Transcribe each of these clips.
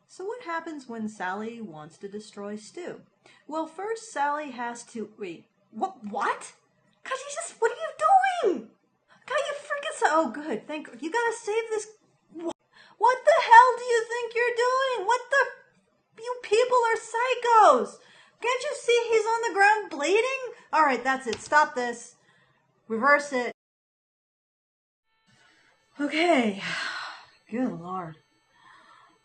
So what happens when Sally wants to destroy Stu? Well, first Sally has to... Wait, what? God, what are you doing? God, you freaking... Oh, good, you gotta save this... What the hell do you think you're doing? You people are psychos! Can't you see he's on the ground bleeding? Alright, that's it. Stop this. Reverse it. Okay. Good Lord.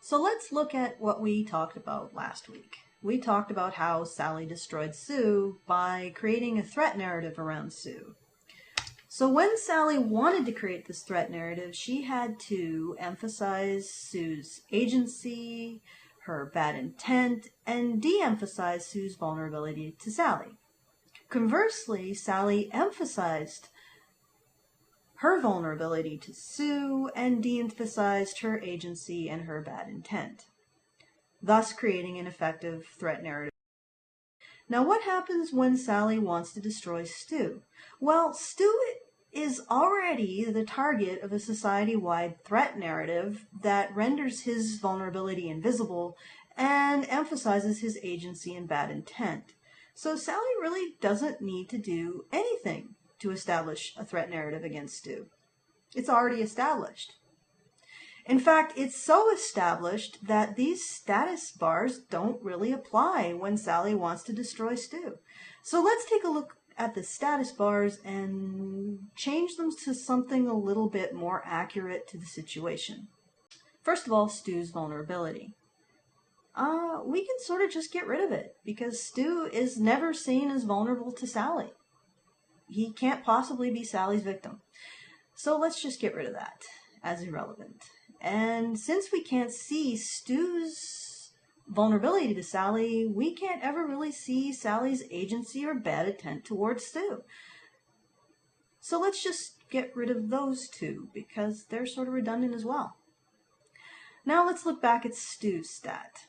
So let's look at what we talked about last week. We talked about how Sally destroyed Stu by creating a threat narrative around Stu. So when Sally wanted to create this threat narrative, she had to emphasize Stu's agency, her bad intent, and de-emphasize Stu's vulnerability to Sally. Conversely, Sally emphasized her vulnerability to Stu and de-emphasized her agency and her bad intent, thus creating an effective threat narrative. Now, what happens when Sally wants to destroy Stu? Well, Stu is already the target of a society-wide threat narrative that renders his vulnerability invisible and emphasizes his agency and bad intent. So Sally really doesn't need to do anything to establish a threat narrative against Stu. It's already established. In fact, it's so established that these status bars don't really apply when Sally wants to destroy Stu. So let's take a look at the status bars and change them to something a little bit more accurate to the situation. First of all, Stu's vulnerability. We can sort of just get rid of it because Stu is never seen as vulnerable to Sally. He can't possibly be Sally's victim. So let's just get rid of that as irrelevant. And since we can't see Stu's vulnerability to Sally, we can't ever really see Sally's agency or bad intent towards Stu. So let's just get rid of those two because they're sort of redundant as well. Now let's look back at Stu's stat.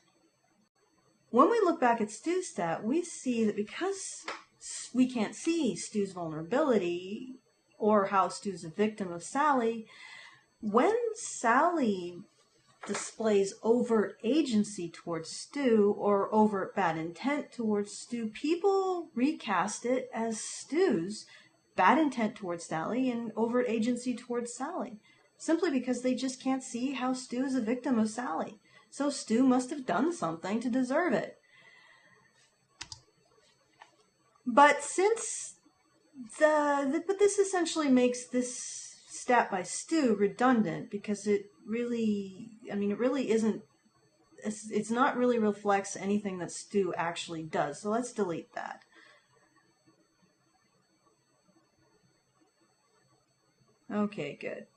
When we look back at Stu's stat, we see that because we can't see Stu's vulnerability or how Stu's a victim of Sally, when Sally displays overt agency towards Stu or overt bad intent towards Stu, people recast it as Stu's bad intent towards Sally and overt agency towards Sally, simply because they just can't see how Stu is a victim of Sally. So Stu must have done something to deserve it. But but this essentially makes this stat by Stu redundant because it really isn't, it's not really reflects anything that Stu actually does. So let's delete that. Okay, good.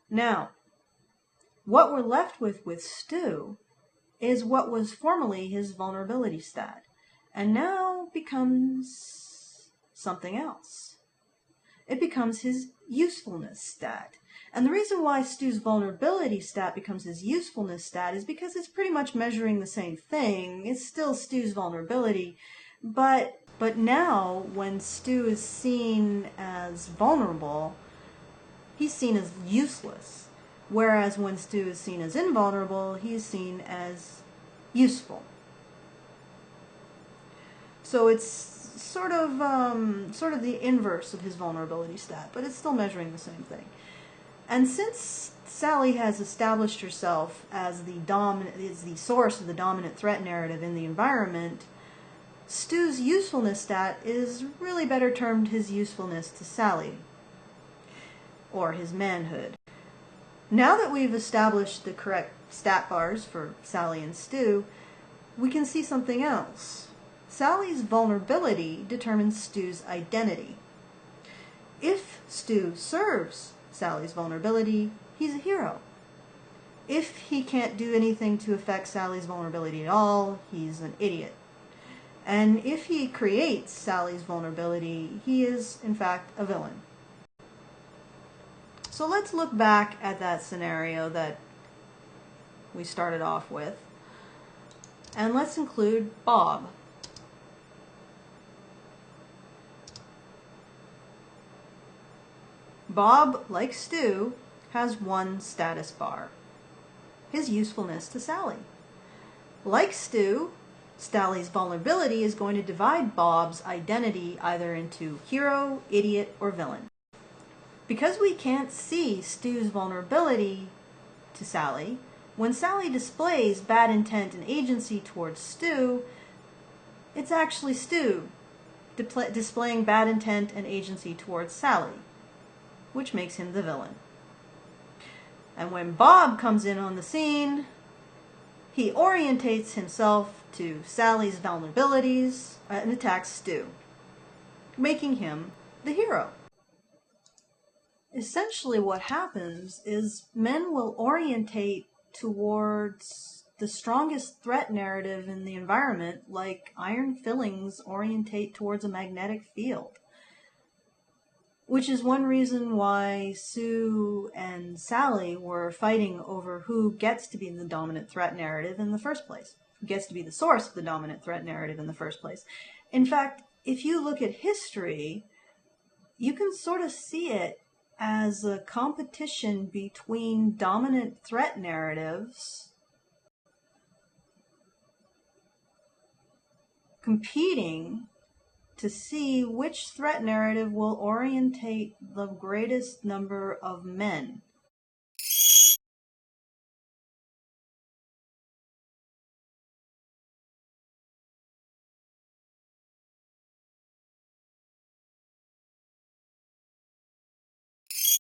Now, what we're left with Stu is what was formerly his vulnerability stat, and now becomes something else. It becomes his usefulness stat. And the reason why Stu's vulnerability stat becomes his usefulness stat is because it's pretty much measuring the same thing. It's still Stu's vulnerability, but now when Stu is seen as vulnerable, he's seen as useless. Whereas when Stu is seen as invulnerable, he's seen as useful. So it's sort of the inverse of his vulnerability stat, but it's still measuring the same thing. And since Sally has established herself as the source of the dominant threat narrative in the environment, Stu's usefulness stat is really better termed his usefulness to Sally, or his manhood. Now that we've established the correct stat bars for Sally and Stu, we can see something else. Sally's vulnerability determines Stu's identity. If Stu serves Sally's vulnerability, he's a hero. If he can't do anything to affect Sally's vulnerability at all, he's an idiot. And if he creates Sally's vulnerability, he is, in fact, a villain. So let's look back at that scenario that we started off with, and let's include Bob. Bob, like Stu, has one status bar: his usefulness to Sally. Like Stu, Sally's vulnerability is going to divide Bob's identity either into hero, idiot, or villain. Because we can't see Stu's vulnerability to Sally, when Sally displays bad intent and agency towards Stu, it's actually Stu displaying bad intent and agency towards Sally, which makes him the villain. And when Bob comes in on the scene, he orientates himself to Sally's vulnerabilities and attacks Stu, making him the hero. Essentially what happens is men will orientate towards the strongest threat narrative in the environment, like iron fillings orientate towards a magnetic field. Which is one reason why Sue and Sally were fighting over who gets to be the dominant threat narrative in the first place, who gets to be the source of the dominant threat narrative in the first place. In fact, if you look at history, you can sort of see it as a competition between dominant threat narratives competing to see which threat narrative will orientate the greatest number of men.